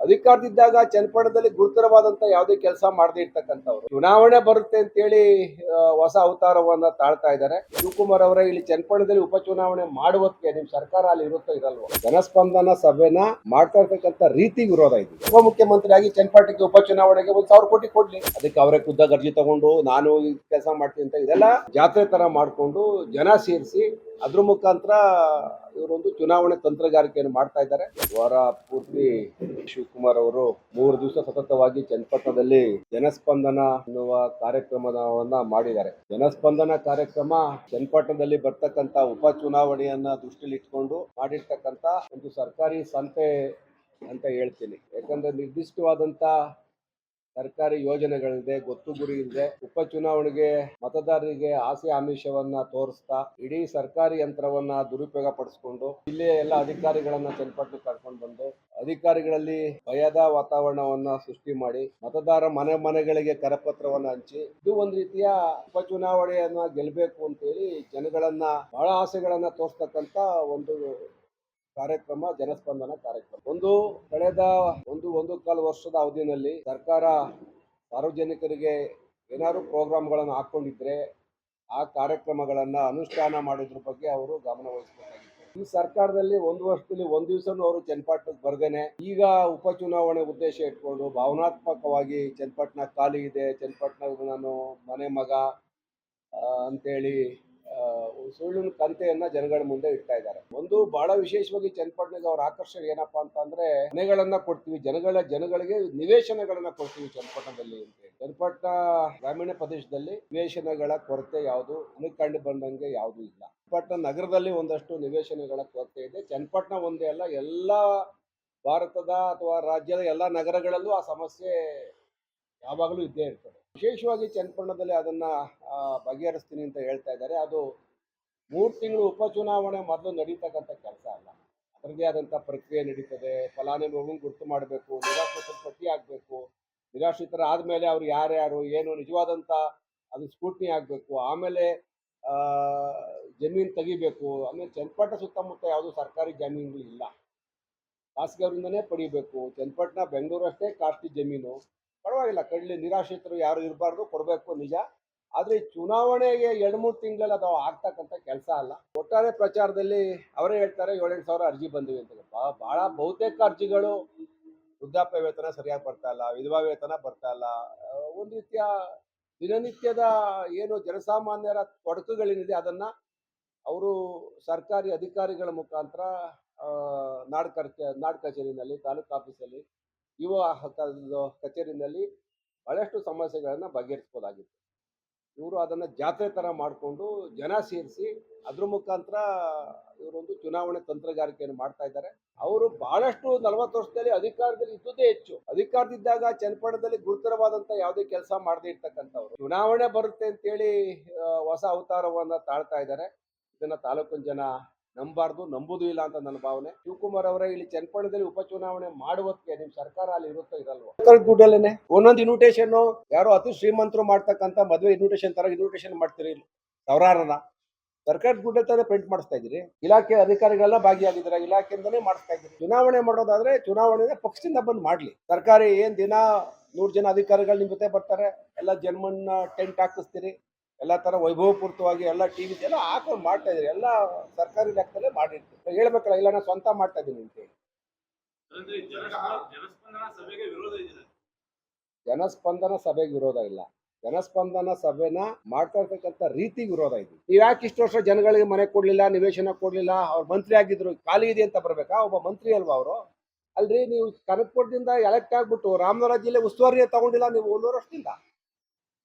ಅಧಿಕಾರದಿದ್ದಾಗ ಚನ್ನಪಟ್ಟಣದಲ್ಲಿ ಗುರುತರವಾದಂತ ಯಾವುದೇ ಕೆಲಸ ಮಾಡದೇ ಇರ್ತಕ್ಕಂಥವ್ರು ಚುನಾವಣೆ ಬರುತ್ತೆ ಅಂತೇಳಿ ಹೊಸ ಅವತಾರವನ್ನ ತಾಳ್ತಾ ಇದ್ದಾರೆ. ಶಿವಕುಮಾರ್ ಅವರೇ, ಇಲ್ಲಿ ಚನ್ನಪಟ್ಟಣದಲ್ಲಿ ಉಪಚುನಾವಣೆ ಮಾಡುವಕ್ಕೆ ನಿಮ್ ಸರ್ಕಾರ ಅಲ್ಲಿ ಇರುತ್ತೋ ಇರಲ್ವೋ? ಜನಸ್ಪಂದನ ಸಭೆನ ಮಾಡ್ತಾ ಇರ್ತಕ್ಕಂಥ ರೀತಿ ವಿರೋಧ ಇದೆ. ಉಪಮುಖ್ಯಮಂತ್ರಿ ಆಗಿ ಚನ್ನಪಟ್ಟಣಕ್ಕೆ ಉಪಚುನಾವಣೆಗೆ 1,000 ಕೋಟಿ ಕೊಡ್ಲಿ, ಅದಕ್ಕೆ ಅವರೇ ಖುದ್ದಾಗಿ ಅರ್ಜಿ ತಗೊಂಡು ನಾನು ಈ ಕೆಲಸ ಮಾಡ್ತೀನಿ ಅಂತ ಇದೆಲ್ಲ ಜಾತ್ರೆ ತರ ಮಾಡ್ಕೊಂಡು ಜನ ಸೇರಿಸಿ ಅದ್ರ ಮುಖಾಂತರ ಇವರೊಂದು ಚುನಾವಣೆ ತಂತ್ರಗಾರಿಕೆಯನ್ನು ಮಾಡ್ತಾ ಇದ್ದಾರೆ. ವಾರ ಪೂರ್ತಿ ಶಿವಕುಮಾರ್ ಅವರು 3 ದಿವಸ ಸತತವಾಗಿ ಚನ್ನಪಟ್ಟಣದಲ್ಲಿ ಜನಸ್ಪಂದನ ಎನ್ನುವ ಕಾರ್ಯಕ್ರಮವನ್ನ ಮಾಡಿದ್ದಾರೆ. ಜನಸ್ಪಂದನ ಕಾರ್ಯಕ್ರಮ ಚನ್ನಪಟ್ಟಣದಲ್ಲಿ ಬರ್ತಕ್ಕಂತ ಉಪಚುನಾವಣೆಯನ್ನ ದೃಷ್ಟಿಯಲ್ಲಿ ಇಟ್ಕೊಂಡು ಮಾಡಿರ್ತಕ್ಕಂತ ಒಂದು ಸರ್ಕಾರಿ ಸಂತೆ ಅಂತ ಹೇಳ್ತೀನಿ. ಯಾಕಂದ್ರೆ ನಿರ್ದಿಷ್ಟವಾದಂತ ಸರ್ಕಾರಿ ಯೋಜನೆಗಳಿದೆ, ಗೊತ್ತು ಗುರಿ ಇದೆ. ಉಪಚುನಾವಣೆಗೆ ಮತದಾರರಿಗೆ ಆಸೆ ಆಮಿಷವನ್ನ ತೋರಿಸ್ತಾ ಇಡೀ ಸರ್ಕಾರಿ ಯಂತ್ರವನ್ನ ದುರುಪಯೋಗ ಪಡಿಸ್ಕೊಂಡು ಜಿಲ್ಲೆಯ ಎಲ್ಲ ಅಧಿಕಾರಿಗಳನ್ನ ಚನ್ನಪಟ್ಟಣಕ್ಕೆ ಕರ್ಕೊಂಡು ಬಂದು ಅಧಿಕಾರಿಗಳಲ್ಲಿ ಭಯದ ವಾತಾವರಣವನ್ನ ಸೃಷ್ಟಿ ಮಾಡಿ ಮತದಾರ ಮನೆಗಳಿಗೆ ಕರಪತ್ರವನ್ನ ಹಂಚಿ ಇದು ಒಂದು ರೀತಿಯ ಉಪಚುನಾವಣೆಯನ್ನ ಗೆಲ್ಲಬೇಕು ಅಂತೇಳಿ ಜನಗಳನ್ನ ಬಹಳ ಆಸೆಗಳನ್ನ ತೋರಿಸ್ತಕ್ಕಂತ ಒಂದು ಕಾರ್ಯಕ್ರಮ ಜನಸ್ಪಂದನ ಕಾರ್ಯಕ್ರಮ. ಕಳೆದ ಒಂದು ಕಾಲು ವರ್ಷದ ಅವಧಿಯಲ್ಲಿ ಸರ್ಕಾರ ಸಾರ್ವಜನಿಕರಿಗೆ ಏನಾದ್ರು ಪ್ರೋಗ್ರಾಮ್ಗಳನ್ನು ಹಾಕೊಂಡಿದ್ರೆ ಆ ಕಾರ್ಯಕ್ರಮಗಳನ್ನ ಅನುಷ್ಠಾನ ಮಾಡೋದ್ರ ಬಗ್ಗೆ ಅವರು ಗಮನ ವಹಿಸಬೇಕಾಗಿತ್ತು. ಈ ಸರ್ಕಾರದಲ್ಲಿ ಒಂದು ವರ್ಷದಲ್ಲಿ ಒಂದು ದಿವಸನೂ ಅವರು ಚನ್ನಪಟ್ಟಣಕ್ಕೆ ಬರ್ದೇನೆ ಈಗ ಉಪಚುನಾವಣೆ ಉದ್ದೇಶ ಇಟ್ಕೊಂಡು ಭಾವನಾತ್ಮಕವಾಗಿ ಚನ್ನಪಟ್ಟಣ ಖಾಲಿ ಇದೆ, ಚನ್ನಪಟ್ಟಣ ನಾನು ಮನೆ ಮಗ ಅಂತೇಳಿ ಸುಳ್ಳಿನ ಕಂತೆಯನ್ನ ಜನಗಳ ಮುಂದೆ ಇಡ್ತಾ ಇದ್ದಾರೆ. ಬಹಳ ವಿಶೇಷವಾಗಿ ಚನ್ನಪಟ್ಟಣಕ್ಕೆ ಅವ್ರ ಆಕರ್ಷಣೆ ಏನಪ್ಪಾ ಅಂತಂದ್ರೆ ಮನೆಗಳನ್ನ ಕೊಡ್ತೀವಿ, ಜನಗಳಿಗೆ ನಿವೇಶನಗಳನ್ನ ಕೊಡ್ತೀವಿ ಚನ್ನಪಟ್ಟಣದಲ್ಲಿ ಅಂತ. ಚನ್ನಪಟ್ಟಣ ಗ್ರಾಮೀಣ ಪ್ರದೇಶದಲ್ಲಿ ನಿವೇಶನಗಳ ಕೊರತೆ ಯಾವುದು ಕಂಡು ಬಂದಂಗೆ ಯಾವುದು ಇಲ್ಲ. ಚನ್ನಪಟ್ಟಣ ನಗರದಲ್ಲಿ ಒಂದಷ್ಟು ನಿವೇಶನಗಳ ಕೊರತೆ ಇದೆ. ಚನ್ನಪಟ್ಟಣ ಒಂದೇ ಅಲ್ಲ, ಎಲ್ಲಾ ಭಾರತದ ಅಥವಾ ರಾಜ್ಯದ ಎಲ್ಲಾ ನಗರಗಳಲ್ಲೂ ಆ ಸಮಸ್ಯೆ ಯಾವಾಗಲೂ ಇದ್ದೇ ಇರ್ತದೆ. ವಿಶೇಷವಾಗಿ ಚನ್ನಪಟ್ಟಣದಲ್ಲಿ ಅದನ್ನ ಬಗೆಹರಿಸ್ತೀನಿ ಅಂತ ಹೇಳ್ತಾ ಇದ್ದಾರೆ. ಅದು 3 ತಿಂಗಳು ಉಪಚುನಾವಣೆ ಮೊದಲು ನಡೀತಕ್ಕಂಥ ಕೆಲಸ ಅಲ್ಲ. ಅದರದೇ ಆದಂಥ ಪ್ರಕ್ರಿಯೆ ನಡೀತದೆ. ಫಲಾನುಭವಿಗಳನ್ನು ಗುರುತು ಮಾಡಬೇಕು, ನಿರಾಶ್ರಿತರ ಪಟ್ಟಿ ಆಗಬೇಕು, ನಿರಾಶ್ರಿತರ ಆದಮೇಲೆ ಅವ್ರು ಯಾರ್ಯಾರು ಏನು ನಿಜವಾದಂಥ ಅದು ಸ್ಕೂಟ್ನಿ ಆಗಬೇಕು, ಆಮೇಲೆ ಜಮೀನು ತೆಗಿಬೇಕು. ಆಮೇಲೆ ಚನ್ನಪಟ್ಟಣ ಸುತ್ತಮುತ್ತ ಯಾವುದು ಸರ್ಕಾರಿ ಜಮೀನುಗಳು ಇಲ್ಲ, ಖಾಸಗಿಯವರಿಂದನೇ ಪಡಿಬೇಕು. ಚನ್ನಪಟ್ಟಣ ಬೆಂಗಳೂರು ಅಷ್ಟೇ ಕಾಸ್ಟ್ಲಿ ಜಮೀನು, ಪರವಾಗಿಲ್ಲ ಕಡ್ಲಿ, ನಿರಾಶ್ರಿತರು ಯಾರು ಇರಬಾರ್ದು, ಕೊಡಬೇಕು ನಿಜ. ಆದ್ರೆ ಚುನಾವಣೆಗೆ 2-3 ತಿಂಗಳಲ್ಲಿ ಅದು ಆಗ್ತಕ್ಕಂಥ ಕೆಲಸ ಅಲ್ಲ. ಒಟ್ಟಾರೆ ಪ್ರಚಾರದಲ್ಲಿ ಅವರೇ ಹೇಳ್ತಾರೆ 7-8 ಸಾವಿರ ಅರ್ಜಿ ಬಂದಿವೆ ಅಂತ. ಬಹಳ ಬಹುತೇಕ ಅರ್ಜಿಗಳು ವೃದ್ಧಾಪ್ಯ ವೇತನ ಸರಿಯಾಗಿ ಬರ್ತಾ ಇಲ್ಲ, ವಿಧವಾ ವೇತನ ಬರ್ತಾ ಇಲ್ಲ, ಒಂದು ರೀತಿಯ ದಿನನಿತ್ಯದ ಏನು ಜನಸಾಮಾನ್ಯರ ತೊಡಕುಗಳೇನಿದೆ ಅದನ್ನ ಅವರು ಸರ್ಕಾರಿ ಅಧಿಕಾರಿಗಳ ಮುಖಾಂತರ ನಾಡ್ ಕಚೇರಿನಲ್ಲಿ, ತಾಲೂಕು ಆಫೀಸಲ್ಲಿ, ಯುವ ಕಚೇರಿನಲ್ಲಿ ಬಹಳಷ್ಟು ಸಮಸ್ಯೆಗಳನ್ನ ಬಗೆಹರಿಸಬಹುದಾಗಿತ್ತು. ಇವರು ಅದನ್ನ ಜಾತ್ರೆ ತರ ಮಾಡಿಕೊಂಡು ಜನ ಸೇರಿಸಿ ಅದ್ರ ಮುಖಾಂತರ ಇವರೊಂದು ಚುನಾವಣೆ ತಂತ್ರಗಾರಿಕೆಯನ್ನು ಮಾಡ್ತಾ ಇದ್ದಾರೆ. ಅವರು ಬಹಳಷ್ಟು 40 ವರ್ಷದಲ್ಲಿ ಅಧಿಕಾರದಲ್ಲಿ ಇದ್ದುದೇ ಹೆಚ್ಚು. ಅಧಿಕಾರದಿದ್ದಾಗ ಚನ್ನಪಟ್ಟಣದಲ್ಲಿ ಗುರುತರವಾದಂತ ಯಾವುದೇ ಕೆಲಸ ಮಾಡದೇ ಇರ್ತಕ್ಕಂಥವ್ರು ಚುನಾವಣೆ ಬರುತ್ತೆ ಅಂತೇಳಿ ಹೊಸ ಅವತಾರವನ್ನ ತಾಳ್ತಾ ಇದ್ದಾರೆ. ಇದನ್ನ ತಾಲೂಕಿನ ಜನ ನಂಬಾರ್ದು, ನಂಬುದು ಇಲ್ಲ ಅಂತ ನನ್ನ ಭಾವನೆ. ಶಿವಕುಮಾರ್ ಅವರೇ, ಇಲ್ಲಿ ಚನ್ನಪಟ್ಟಣದಲ್ಲಿ ಉಪಚುನಾವಣೆ ಮಾಡುವಕ್ಕೆ ನಿಮ್ ಸರ್ಕಾರ ಅಲ್ಲಿ ಇರುತ್ತೋ ಇರಲ್ವೋ? ದುಡ್ಡಲ್ಲೇನೆ ಒಂದೊಂದು ಇನ್ವಿಟೇಷನ್ ಯಾರೋ ಅತಿ ಶ್ರೀಮಂತರು ಮಾಡ್ತಕ್ಕಂಥ ಮದುವೆ ಇನ್ವಿಟೇಷನ್ ತರ ಇನ್ವಿಟೇಷನ್ ಮಾಡ್ತೀರಿ, ಸಾವಿರಾರನ ಸರ್ಕಾರದ ದುಡ್ಡ ತರ ಪ್ರಿಂಟ್ ಮಾಡಿಸ್ತಾ ಇದ್ದೀರಿ. ಇಲಾಖೆ ಅಧಿಕಾರಿಗಳೆಲ್ಲ ಭಾಗಿಯಾಗಿದ್ದಾರೆ, ಇಲಾಖೆಯಿಂದನೇ ಮಾಡಿಸ್ತಾ ಇದ್ದೀರಿ. ಚುನಾವಣೆ ಮಾಡೋದಾದ್ರೆ ಚುನಾವಣೆ ಪಕ್ಷದಿಂದ ಬಂದು ಮಾಡ್ಲಿ. ಸರ್ಕಾರಿ ಏನ್ ದಿನ 100 ಜನ ಅಧಿಕಾರಿಗಳು ನಿಮ್ ಜೊತೆ ಬರ್ತಾರೆ, ಎಲ್ಲ ಜನ್ಮನ್ನ ಟೆಂಟ್ ಹಾಕಿಸ್ತೀರಿ, ಎಲ್ಲ ತರ ವೈಭವಪೂರ್ವಕವಾಗಿ ಎಲ್ಲ ಟಿವಿ ಎಲ್ಲ ಹಾಕೊಂಡು ಮಾಡ್ತಾ ಇದ್ರಿ. ಎಲ್ಲ ಸರ್ಕಾರಿ ಲೆಕ್ಕದಲ್ಲೇ ಮಾಡಿರ್ತೀವಿ. ಹೇಳ್ಬೇಕಲ್ಲ, ಇಲ್ಲ ನಾನು ಸ್ವಂತ ಮಾಡ್ತಾ ಇದ್ದೀನಿ ಅಂತ ಹೇಳಿ. ಜನಸ್ಪಂದನ ಸಭೆಗೆ ವಿರೋಧ ಇಲ್ಲ, ಜನಸ್ಪಂದನ ಸಭೆನ ಮಾಡ್ತಾ ಇರ್ತಕ್ಕಂಥ ರೀತಿ ವಿರೋಧ ಇದೆ. ನೀವ್ ಯಾಕೆ ಇಷ್ಟು ವರ್ಷ ಜನಗಳಿಗೆ ಮನೆ ಕೊಡ್ಲಿಲ್ಲ, ನಿವೇಶನ ಕೊಡ್ಲಿಲ್ಲ? ಅವ್ರು ಮಂತ್ರಿ ಆಗಿದ್ರು, ಖಾಲಿ ಇದೆ ಅಂತ ಬರ್ಬೇಕಾ? ಒಬ್ಬ ಮಂತ್ರಿ ಅಲ್ವಾ ಅವರು? ಅಲ್ರಿ, ನೀವು ಕನಕಪುರದಿಂದ ಎಲೆಕ್ಟ್ ಆಗ್ಬಿಟ್ಟು ರಾಮನಗರ ಜಿಲ್ಲೆ ಉಸ್ತುವಾರಿ ತಗೊಂಡಿಲ್ಲ ನೀವು 1 ವರ್ಷದಿಂದ.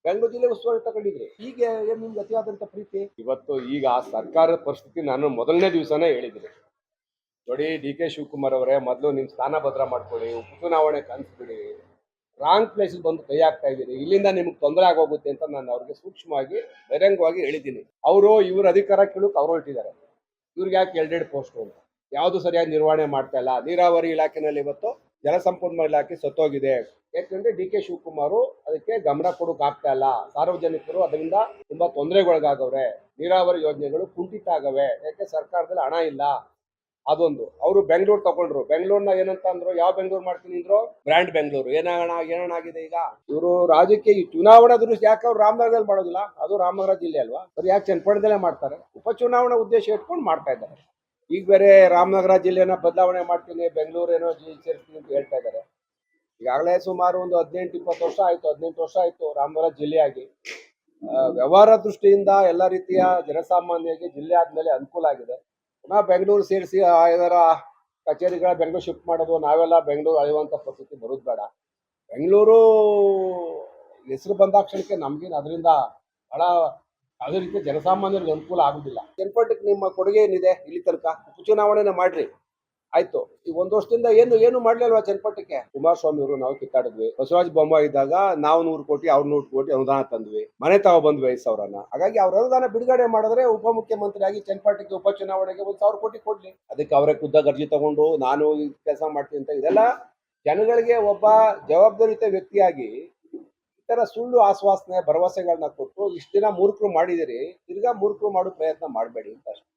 ಬೆಂಗಳೂರು ಜಿಲ್ಲೆ ಉಸ್ತುವಾರಿ ತಗೊಂಡಿದ್ರಿ. ಈಗ ಏನ್ ನಿಮ್ಗೆ ಅತಿಯಾದಂತ ಪ್ರೀತಿ? ಇವತ್ತು ಈಗ ಆ ಸರ್ಕಾರದ ಪರಿಸ್ಥಿತಿ ನಾನು ಮೊದಲನೇ ದಿವಸನೇ ಹೇಳಿದ್ದೀನಿ. ನೋಡಿ, ಡಿ.ಕೆ. ಶಿವಕುಮಾರ್ ಅವರೇ, ಮೊದಲು ನಿಮ್ ಸ್ಥಾನ ಭದ್ರ ಮಾಡ್ಕೊಳ್ಳಿ, ಉಪಚುನಾವಣೆ ಕನ್ಸ್ಬಿಡಿ. ರಾಂಗ್ ಪ್ಲೇಸ್ ಬಂದು ಕೈ ಹಾಕ್ತಾ ಇದ್ದೀರಿ, ಇಲ್ಲಿಂದ ನಿಮ್ಗೆ ತೊಂದರೆ ಆಗೋಗುತ್ತೆ ಅಂತ ನಾನು ಅವ್ರಿಗೆ ಸೂಕ್ಷ್ಮವಾಗಿ ಬಹಿರಂಗವಾಗಿ ಹೇಳಿದ್ದೀನಿ. ಇವ್ರ ಅಧಿಕಾರ ಕೇಳಕ್ ಅವರು ಹೊರಟಿದ್ದಾರೆ. ಇವ್ರಿಗೆ ಯಾಕೆ 2 ಪೋಸ್ಟ್ ಅಂತ? ಯಾವುದು ಸರಿಯಾಗಿ ನಿರ್ವಹಣೆ ಮಾಡ್ತಾ ಇಲ್ಲ. ನೀರಾವರಿ ಇಲಾಖೆನಲ್ಲಿ ಇವತ್ತು ಜಲಸಂಪನ್ಮೂಲ ಇಲಾಖೆ ಸತ್ತೋಗಿದೆ. ಯಾಕಂದ್ರೆ ಡಿ.ಕೆ. ಶಿವಕುಮಾರ್ ಅದಕ್ಕೆ ಗಮನ ಕೊಡೋಕೆ ಆಗ್ತಾ ಇಲ್ಲ. ಸಾರ್ವಜನಿಕರು ಅದರಿಂದ ತುಂಬಾ ತೊಂದರೆಗೊಳಗಾಗವ್ರೆ. ನೀರಾವರಿ ಯೋಜನೆಗಳು ಕುಂಠಿತ ಆಗವೆ. ಯಾಕೆ? ಸರ್ಕಾರದಲ್ಲಿ ಹಣ ಇಲ್ಲ. ಅದೊಂದು. ಅವರು ಬೆಂಗಳೂರು ತಗೊಂಡ್ರು. ಬೆಂಗಳೂರ್ನ ಏನಂತ ಅಂದ್ರು, ಯಾವ ಬೆಂಗಳೂರು ಮಾಡ್ತೀನಿ ಅಂದ್ರು, ಬ್ರ್ಯಾಂಡ್ ಬೆಂಗಳೂರು. ಏನಾಗಿದೆ ಈಗ ಇವರು ರಾಜ್ಯಕ್ಕೆ ಈ ಚುನಾವಣಾ ದೃಷ್ಟಿ ಯಾಕೆ ಅವ್ರು ರಾಮನಗರದಲ್ಲಿ ಮಾಡೋದಿಲ್ಲ? ಅದು ರಾಮನಗರ ಜಿಲ್ಲೆ ಅಲ್ವಾ? ಅವ್ರು ಯಾಕೆ ಚನ್ನಪಟ್ಟಣದಲ್ಲೇ ಮಾಡ್ತಾರೆ? ಉಪಚುನಾವಣಾ ಉದ್ದೇಶ ಇಟ್ಕೊಂಡು ಮಾಡ್ತಾ ಇದ್ದಾರೆ. ಈಗ ಬೇರೆ ರಾಮನಗರ ಜಿಲ್ಲೆನ ಬದಲಾವಣೆ ಮಾಡ್ತೀನಿ, ಬೆಂಗಳೂರು ಏನೋ ಸೇರಿಸ್ತೀನಿ ಅಂತ ಹೇಳ್ತಾ ಇದ್ದಾರೆ. ಈಗಾಗಲೇ ಸುಮಾರು ಒಂದು 18-20 ವರ್ಷ ಆಯ್ತು, 18 ವರ್ಷ ಆಯ್ತು ರಾಮನಗರ ಜಿಲ್ಲೆಯಾಗಿ. ವ್ಯವಹಾರ ದೃಷ್ಟಿಯಿಂದ ಎಲ್ಲ ರೀತಿಯ ಜನಸಾಮಾನ್ಯರಿಗೆ ಜಿಲ್ಲೆ ಆದ್ಮೇಲೆ ಅನುಕೂಲ ಆಗಿದೆ. ಪುನಃ ಬೆಂಗಳೂರು ಸೇರಿಸಿ ಇದರ ಕಚೇರಿಗಳ ಬೆಂಗಳೂರು ಶಿಫ್ಟ್ ಮಾಡೋದು, ನಾವೆಲ್ಲ ಬೆಂಗಳೂರು ಅಳೆಯುವಂಥ ಪರಿಸ್ಥಿತಿ ಬರೋದು ಬೇಡ. ಬೆಂಗಳೂರು ಹೆಸರು ಬಂದಾಕ್ಷಣಕ್ಕೆ ನಮ್ಗೇನು ಅದರಿಂದ ಬಹಳ ಯಾವುದೇ ರೀತಿಯ ಜನಸಾಮಾನ್ಯರಿಗೆ ಅನುಕೂಲ ಆಗುದಿಲ್ಲ. ಚನ್ನಪಟ್ಟಣಕ್ಕೆ ನಿಮ್ಮ ಕೊಡುಗೆ ಏನಿದೆ ಇಲ್ಲಿ ತನಕ? ಉಪಚುನಾವಣೆನ ಮಾಡ್ರಿ, ಆಯ್ತು. ಈಗ ಒಂದು ವರ್ಷದಿಂದ ಏನು ಮಾಡ್ಲಿಲ್ವಾ ಚನ್ನಪಟ್ಟಣಕ್ಕೆ? ಕುಮಾರಸ್ವಾಮಿ ಅವರು ನಾವು ಕಿತ್ತಾಡಿದ್ವಿ. ಬಸವರಾಜ ಬೊಮ್ಮಾಯಿ ಇದ್ದಾಗ ನಾವು 100 ಕೋಟಿ, ಅವ್ರು 100 ಕೋಟಿ ಅನುದಾನ ತಂದ್ವಿ, ಮನೆ ತಗೋ ಬಂದ್ವಿ 5,000ನ. ಹಾಗಾಗಿ ಅವ್ರ ಅನುದಾನ ಬಿಡುಗಡೆ ಮಾಡಿದ್ರೆ ಉಪಮುಖ್ಯಮಂತ್ರಿ ಆಗಿ ಚನ್ನಪಟ್ಟಣಕ್ಕೆ ಉಪಚುನಾವಣೆಗೆ 1,000 ಕೋಟಿ ಕೊಡ್ಲಿ. ಅದಕ್ಕೆ ಅವರೇ ಖುದ್ದಾಗಿ ಅರ್ಜಿ ತಗೊಂಡು ನಾನು ಈ ಕೆಲಸ ಮಾಡ್ತೀನಿ ಅಂತ, ಇದೆಲ್ಲ ಜನಗಳಿಗೆ ಒಬ್ಬ ಜವಾಬ್ದಾರಿಯುತ ವ್ಯಕ್ತಿಯಾಗಿ ಈ ತರ ಸುಳ್ಳು ಆಶ್ವಾಸನೆ ಭರವಸೆಗಳನ್ನ ಕೊಟ್ಟು ಇಷ್ಟು ದಿನ ಮೂರ್ಖರು ಮಾಡಿದಿರಿ, ತಿರ್ಗಾ ಮೂರ್ಖರು ಮಾಡೋ ಪ್ರಯತ್ನ ಮಾಡಬೇಡಿ ಅಂತ ಅಷ್ಟೇ.